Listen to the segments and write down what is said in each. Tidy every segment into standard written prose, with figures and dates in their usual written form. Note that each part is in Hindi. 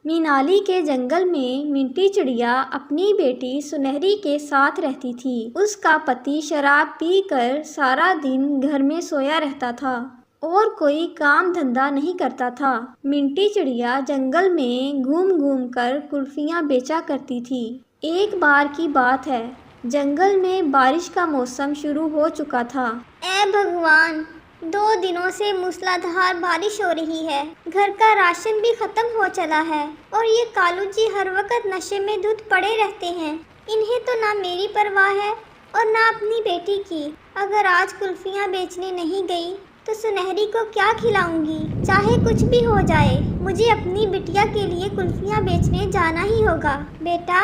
मीनाली के जंगल में मिंटी चिड़िया अपनी बेटी सुनहरी के साथ रहती थी। उसका पति शराब पीकर सारा दिन घर में सोया रहता था और कोई काम धंधा नहीं करता था। मिंटी चिड़िया जंगल में घूम घूम कर कुल्फियाँ बेचा करती थी। एक बार की बात है, जंगल में बारिश का मौसम शुरू हो चुका था। ऐ भगवान, 2 दिनों से मूसलाधार बारिश हो रही है। घर का राशन भी खत्म हो चला है और ये कालू जी हर वक्त नशे में धुत पड़े रहते हैं। इन्हें तो ना मेरी परवाह है और ना अपनी बेटी की। अगर आज कुल्फियाँ बेचने नहीं गई तो सुनहरी को क्या खिलाऊंगी। चाहे कुछ भी हो जाए, मुझे अपनी बिटिया के लिए कुल्फियाँ बेचने जाना ही होगा। बेटा,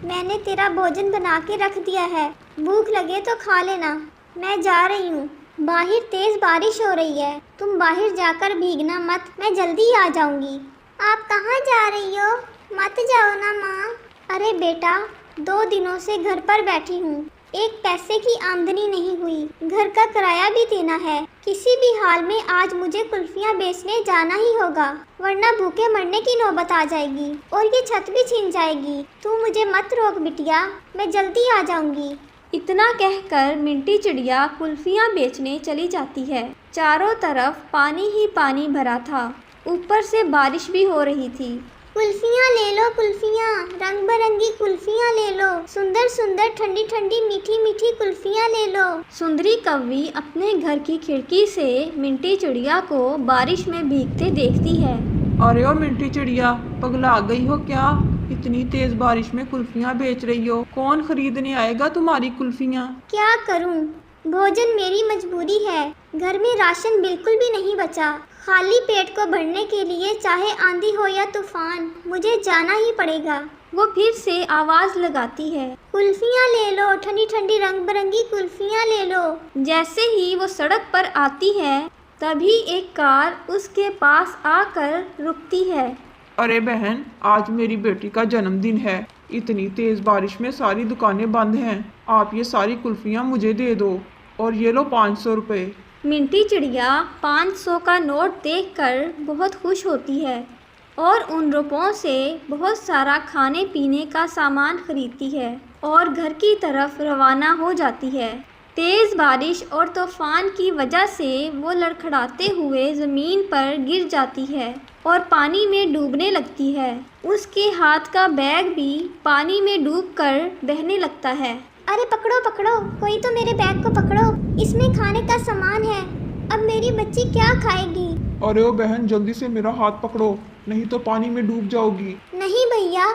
मैंने तेरा भोजन बना के रख दिया है, भूख लगे तो खा लेना। मैं जा रही हूँ, बाहर तेज बारिश हो रही है। तुम बाहर जाकर भीगना मत, मैं जल्दी आ जाऊंगी। आप कहाँ जा रही हो? मत जाओ ना माँ। अरे बेटा, 2 दिनों से घर पर बैठी हूँ, एक पैसे की आमदनी नहीं हुई। घर का किराया भी देना है। किसी भी हाल में आज मुझे कुल्फियाँ बेचने जाना ही होगा, वरना भूखे मरने की नौबत आ जाएगी और ये छत भी छीन जाएगी। तू मुझे मत रोक बिटिया, मैं जल्दी आ जाऊंगी। इतना कहकर मिंटी चिड़िया कुल्फियाँ बेचने चली जाती है। चारों तरफ पानी ही पानी भरा था, ऊपर से बारिश भी हो रही थी। कुल्फियाँ ले लो, कुल्फियाँ, रंग बिरंगी कुल्फियाँ ले लो। सुंदर सुंदर ठंडी ठंडी मीठी मीठी कुल्फियाँ ले लो। सुंदरी कौवी अपने घर की खिड़की से मिंटी चिड़िया को बारिश में भीगते देखती है। अरे ओ मिंटी चिड़िया, पगला गई हो क्या? इतनी तेज बारिश में कुल्फियाँ बेच रही हो, कौन खरीदने आएगा तुम्हारी कुल्फियाँ? क्या करूं, भोजन मेरी मजबूरी है। घर में राशन बिल्कुल भी नहीं बचा। खाली पेट को भरने के लिए चाहे आंधी हो या तूफान, मुझे जाना ही पड़ेगा। वो फिर से आवाज लगाती है, कुल्फियाँ ले लो, ठंडी ठंडी रंग बिरंगी कुल्फियाँ ले लो। जैसे ही वो सड़क पर आती है, तभी एक कार उसके पास आकर रुकती है। अरे बहन, आज मेरी बेटी का जन्मदिन है। इतनी तेज बारिश में सारी दुकानें बंद हैं। आप ये सारी कुल्फियाँ मुझे दे दो और ये लो 500 रुपये। मिंटी चिड़िया 500 का नोट देखकर बहुत खुश होती है और उन रुपयों से बहुत सारा खाने पीने का सामान खरीदती है और घर की तरफ रवाना हो जाती है। तेज़ बारिश और तूफान की वजह से वो लड़खड़ाते हुए ज़मीन पर गिर जाती है और पानी में डूबने लगती है। उसके हाथ का बैग भी पानी में डूबकर बहने लगता है। अरे पकड़ो पकड़ो, कोई तो मेरे बैग को पकड़ो, इसमें खाने का सामान है। अब मेरी बच्ची क्या खाएगी? अरे ओ बहन, जल्दी से मेरा हाथ पकड़ो, नहीं तो पानी में डूब जाओगी। नहीं भैया,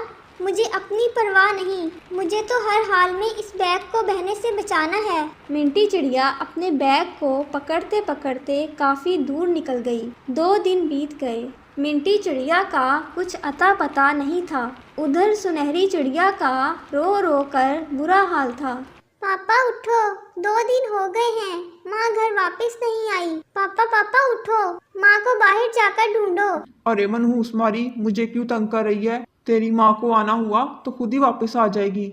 मुझे अपनी परवाह नहीं, मुझे तो हर हाल में इस बैग को बहने से बचाना है। मिंटी चिड़िया अपने बैग को पकड़ते पकड़ते काफ़ी दूर निकल गई। 2 दिन बीत गए। मिंटी चिड़िया का कुछ अता पता नहीं था। उधर सुनहरी चिड़िया का रो रो कर बुरा हाल था। पापा उठो, 2 दिन हो गए हैं, माँ घर वापस नहीं आई। पापा पापा उठो, माँ को बाहर जाकर ढूंढो। अरे मनहूस मारी, मुझे क्यों तंग कर रही है? तेरी माँ को आना हुआ तो खुद ही वापस आ जाएगी।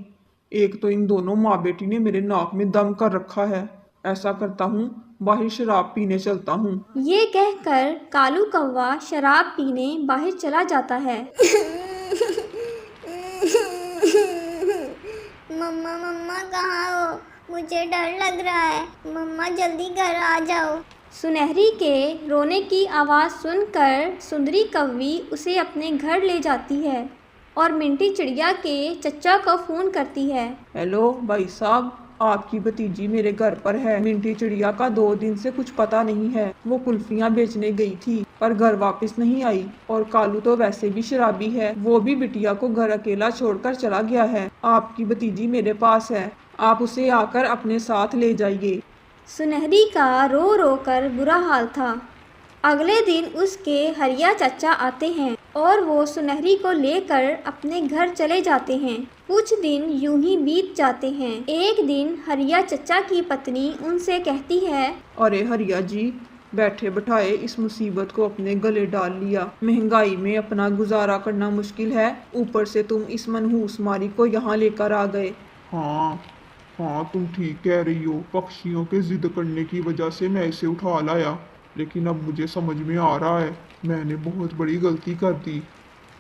एक तो इन दोनों माँ बेटी ने मेरे नाक में दम कर रखा है। ऐसा करता हूँ, बाहर शराब पीने चलता हूँ। ये कहकर कालू कौवा शराब पीने बाहर चला जाता है। मम्मा मम्मा कहाँ हो? मुझे डर लग रहा है। मम्मा जल्दी घर आ जाओ। सुनहरी के रोने की आवाज़ सुनकर सुंदरी कौवी उसे अपने घर ले जाती है और मिंटी चिड़िया के चचा को फ़ोन करती है। हेलो भाई साहब, आपकी भतीजी मेरे घर पर है। मिंटी चिड़िया का 2 दिन से कुछ पता नहीं है। वो कुल्फियाँ बेचने गई थी पर घर वापस नहीं आई। और कालू तो वैसे भी शराबी है, वो भी बिटिया को घर अकेला छोड़कर चला गया है। आपकी भतीजी मेरे पास है, आप उसे आकर अपने साथ ले जाइए। सुनहरी का रो रो कर बुरा हाल था। अगले दिन उसके हरिया चचा आते हैं और वो सुनहरी को लेकर अपने घर चले जाते हैं। कुछ दिन यूं ही बीत जाते हैं। एक दिन हरिया चचा की पत्नी उनसे कहती है, अरे हरिया जी, बैठे बैठाए इस मुसीबत को अपने गले डाल लिया। महंगाई में अपना गुजारा करना मुश्किल है, ऊपर से तुम इस मनहूस मारी को यहाँ लेकर आ गए। हाँ, तुम ठीक कह रही हो। पक्षियों के जिद करने की वजह से मैं इसे उठा लाया, लेकिन अब मुझे समझ में आ रहा है मैंने बहुत बड़ी गलती कर दी।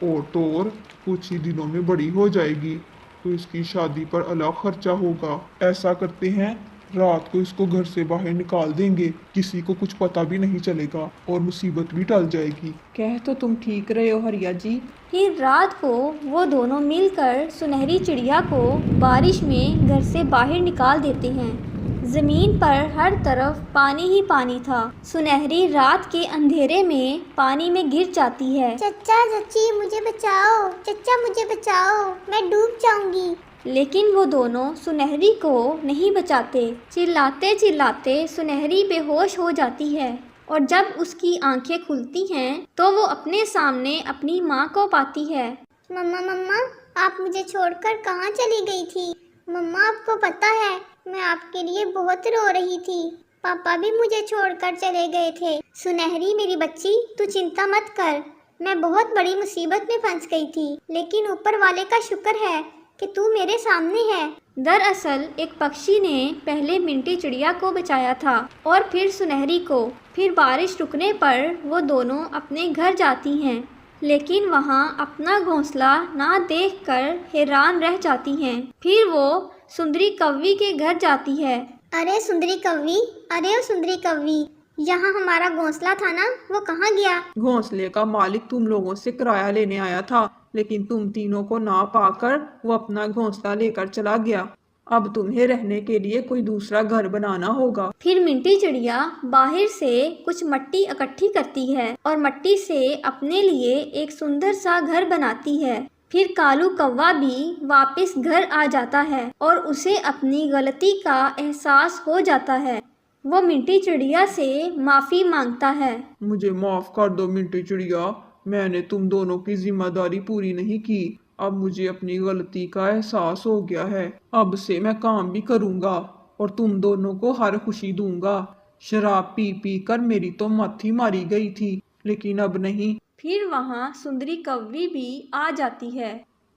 और तो और कुछ ही दिनों में बड़ी हो जाएगी, तो इसकी शादी पर अलग खर्चा होगा। ऐसा करते हैं, रात को इसको घर से बाहर निकाल देंगे, किसी को कुछ पता भी नहीं चलेगा और मुसीबत भी टल जाएगी। कह तो तुम ठीक रहे हो हरिया जी। फिर रात को वो दोनों मिलकर सुनहरी चिड़िया को बारिश में घर से बाहर निकाल देते हैं। ज़मीन पर हर तरफ पानी ही पानी था। सुनहरी रात के अंधेरे में पानी में गिर जाती है। चच्चा चच्ची मुझे बचाओ, चच्चा मुझे बचाओ, मैं डूब जाऊंगी। लेकिन वो दोनों सुनहरी को नहीं बचाते। चिल्लाते चिल्लाते सुनहरी बेहोश हो जाती है और जब उसकी आंखें खुलती हैं तो वो अपने सामने अपनी माँ को पाती है। मम्मा मम्मा, आप मुझे छोड़कर कहाँ चली गई थी? मम्मा, आपको पता है मैं आपके लिए बहुत रो रही थी। पापा भी मुझे छोड़कर चले गए थे। सुनहरी मेरी बच्ची, तू चिंता मत कर। मैं बहुत बड़ी मुसीबत में फंस गई थी, लेकिन ऊपर वाले का शुक्र है कि तू मेरे सामने है। दरअसल एक पक्षी ने पहले मिंटी चिड़िया को बचाया था और फिर सुनहरी को। फिर बारिश रुकने पर वो दोनों अपने घर जाती हैं, लेकिन वहाँ अपना घोंसला ना देखकर हैरान रह जाती हैं। फिर वो सुंदरी कौवी के घर जाती है। अरे सुंदरी कौवी, अरे ओ सुंदरी कौवी, यहाँ हमारा घोंसला था ना, वो कहाँ गया? घोंसले का मालिक तुम लोगों से किराया लेने आया था, लेकिन तुम तीनों को ना पाकर वो अपना घोंसला लेकर चला गया। अब तुम्हें रहने के लिए कोई दूसरा घर बनाना होगा। फिर मिंटी चिड़िया बाहर से कुछ मिट्टी इकट्ठी करती है और मिट्टी से अपने लिए एक सुंदर सा घर बनाती है। फिर कालू कौवा भी वापस घर आ जाता है और उसे अपनी गलती का एहसास हो जाता है। वो मिंटी चिड़िया से माफ़ी मांगता है। मुझे माफ कर दो मिंटी चिड़िया, मैंने तुम दोनों की जिम्मेदारी पूरी नहीं की। अब मुझे अपनी गलती का एहसास हो गया है। अब से मैं काम भी करूँगा और तुम दोनों को हर खुशी दूंगा। शराब पी पी कर मेरी तो मत्थी मारी गई थी, लेकिन अब नहीं। फिर वहाँ सुंदरी कौवी भी आ जाती है।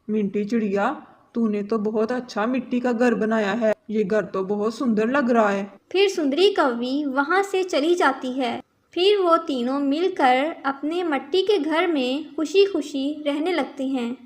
मिंटी चिड़िया, तूने तो बहुत अच्छा मिट्टी का घर बनाया है। ये घर तो बहुत सुंदर लग रहा है। फिर सुंदरी कौवी वहाँ से चली जाती है। फिर वो तीनों मिलकर अपने मिट्टी के घर में खुशी खुशी रहने लगते हैं।